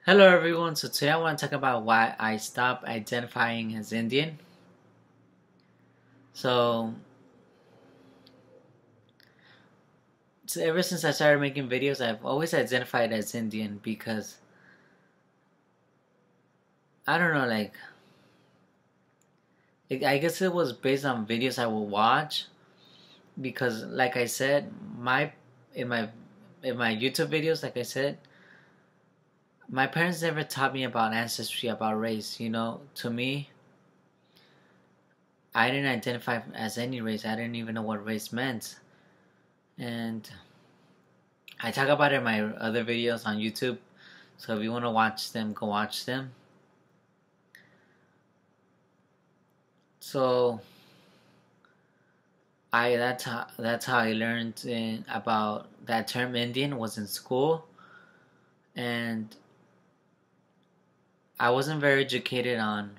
Hello everyone, so today I want to talk about why I stopped identifying as Indian. So, ever since I started making videos, I've always identified as Indian because, I don't know, I guess it was based on videos I would watch because like I said, in my in my YouTube videos, like I said, my parents never taught me about ancestry, about race, to me, I didn't identify as any race. I didn't even know what race meant. And I talk about it in my other videos on YouTube. So if you want to watch them, go watch them. So that's how I learned about that term Indian was in school, and I wasn't very educated on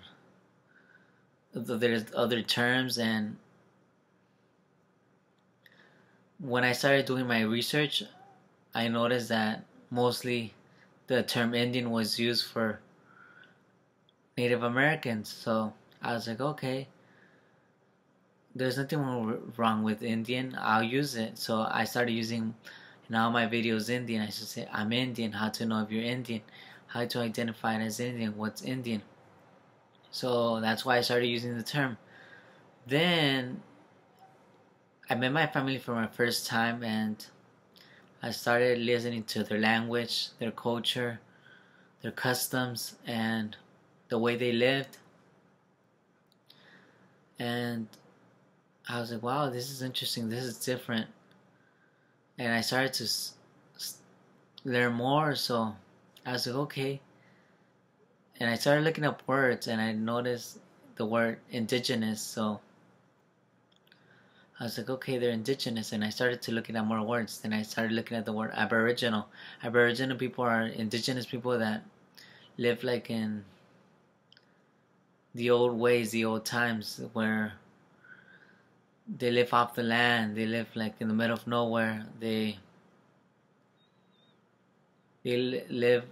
there's other terms. And when I started doing my research, I noticed that mostly the term Indian was used for Native Americans. So I was like, okay, there's nothing wrong with Indian. I'll use it. So I started using in all my videos Indian. I should say I'm Indian. How to know if you're Indian? How to identify as Indian? What's Indian? So that's why I started using the term. Then I met my family for my first time, and I started listening to their language, their culture, their customs, and the way they lived. And I was like, wow, this is interesting. This is different. And I started to learn more. So I was like, okay. And I started looking up words, and I noticed the word indigenous. So I was like, okay, they're indigenous. And I started to looking at more words. Then I started looking at the word Aboriginal. Aboriginal people are indigenous people that live like in the old ways, the old times, where they live off the land. They live like in the middle of nowhere. They live.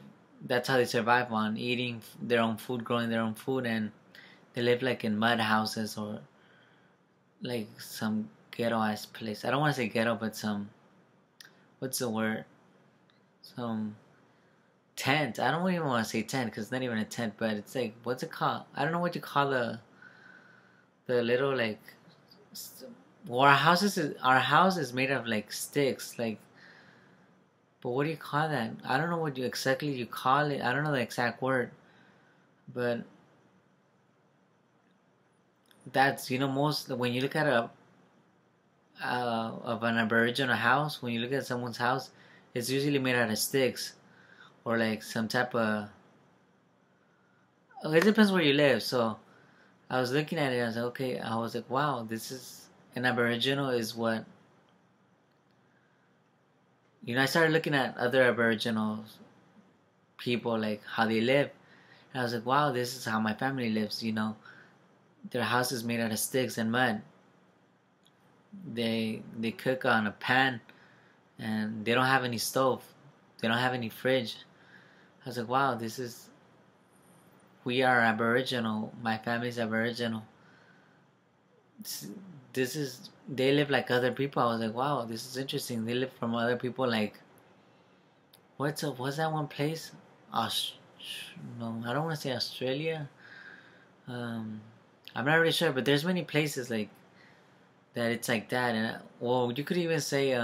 That's how they survive, on eating their own food, growing their own food, and they live like in mud houses or like some ghetto ass place. I don't want to say ghetto, but some, what's the word? Some tent. I don't even want to say tent because it's not even a tent, but it's like, what's it called? I don't know what you call the little like. Well, our house is made of like sticks, like. But what do you call that? I don't know what exactly you call it. I don't know the exact word, but that's most when you look at a of an Aboriginal house. When you look at someone's house, it's usually made out of sticks or like some type of. It depends where you live. So I was looking at it. I was like, okay. I was like, wow, this is an Aboriginal is what. I started looking at other Aboriginal people, like how they live, and I was like, wow, this is how my family lives. Their house is made out of sticks and mud. They cook on a pan, and they don't have any stove. They don't have any fridge. I was like, wow, we are Aboriginal. My family's Aboriginal. They live like other people. I was like, wow, this is interesting. They live from other people. Like, what's that one place? No, I don't want to say Australia. I'm not really sure, but there's many places like that. It's like that, and well, you could even say,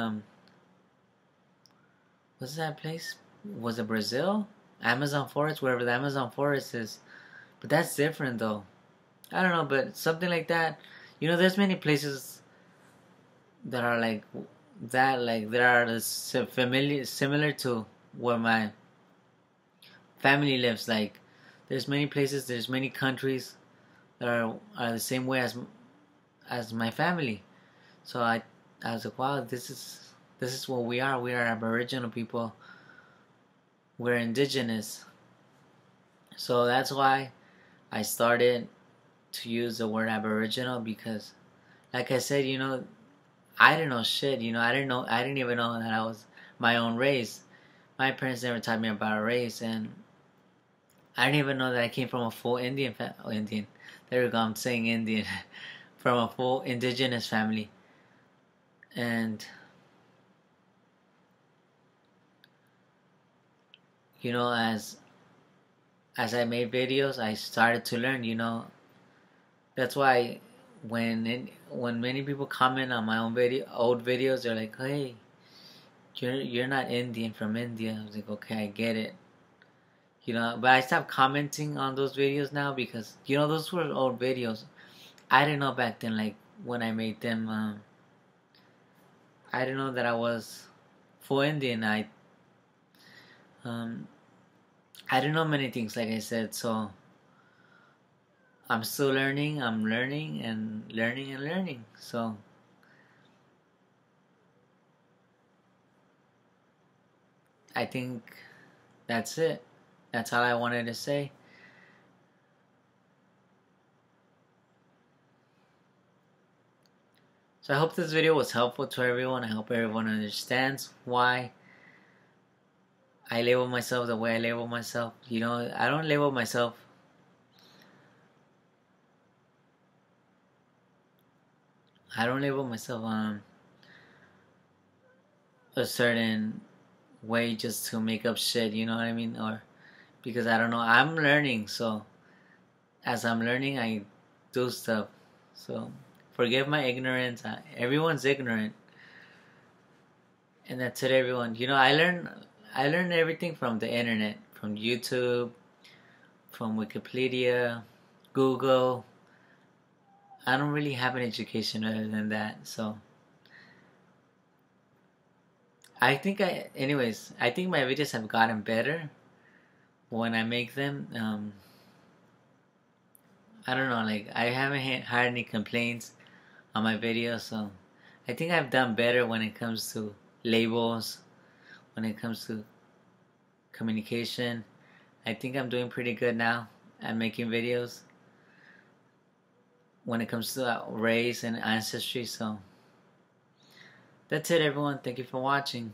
what's that place? Was it Brazil? Amazon forest, wherever the Amazon forest is. But that's different though. I don't know, but something like that. There's many places that are like that, like there are similar to where my family lives. Like there's many places, there's many countries that are the same way as my family. So I was like, wow, this is what we are. We are Aboriginal people. We're indigenous. So that's why I started to use the word Aboriginal, because like I said, I didn't know shit. I didn't even know that I was my own race. My parents never taught me about a race, and I didn't even know that I came from a full Indian. There we go. I'm saying Indian. From a full indigenous family, and you know, as I made videos, I started to learn. You know, that's why when many people comment on my old videos, they're like, "Hey, you're not Indian from India." I was like, "Okay, I get it." You know, but I stopped commenting on those videos now because you know those were old videos. I didn't know back then, like when I made them. I didn't know that I was full Indian. Um, I didn't know many things, like I said. So I'm still learning. I'm learning and learning and learning. So I think that's it. That's all I wanted to say. So I hope this video was helpful to everyone. I hope everyone understands why I label myself the way I label myself. You know, I don't label myself. I don't label myself a certain way just to make up shit. You know what I mean? Or because I don't know. I'm learning, so as I'm learning, I do stuff. So forgive my ignorance. Everyone's ignorant, and that's it, everyone. You know, I learned everything from the internet, from YouTube, from Wikipedia, Google. I don't really have an education other than that, so anyways, I think my videos have gotten better when I make them. I don't know, like I haven't had any complaints on my videos, so I think I've done better when it comes to labels, when it comes to communication. I think I'm doing pretty good now at making videos when it comes to race and ancestry. So that's it, everyone. Thank you for watching.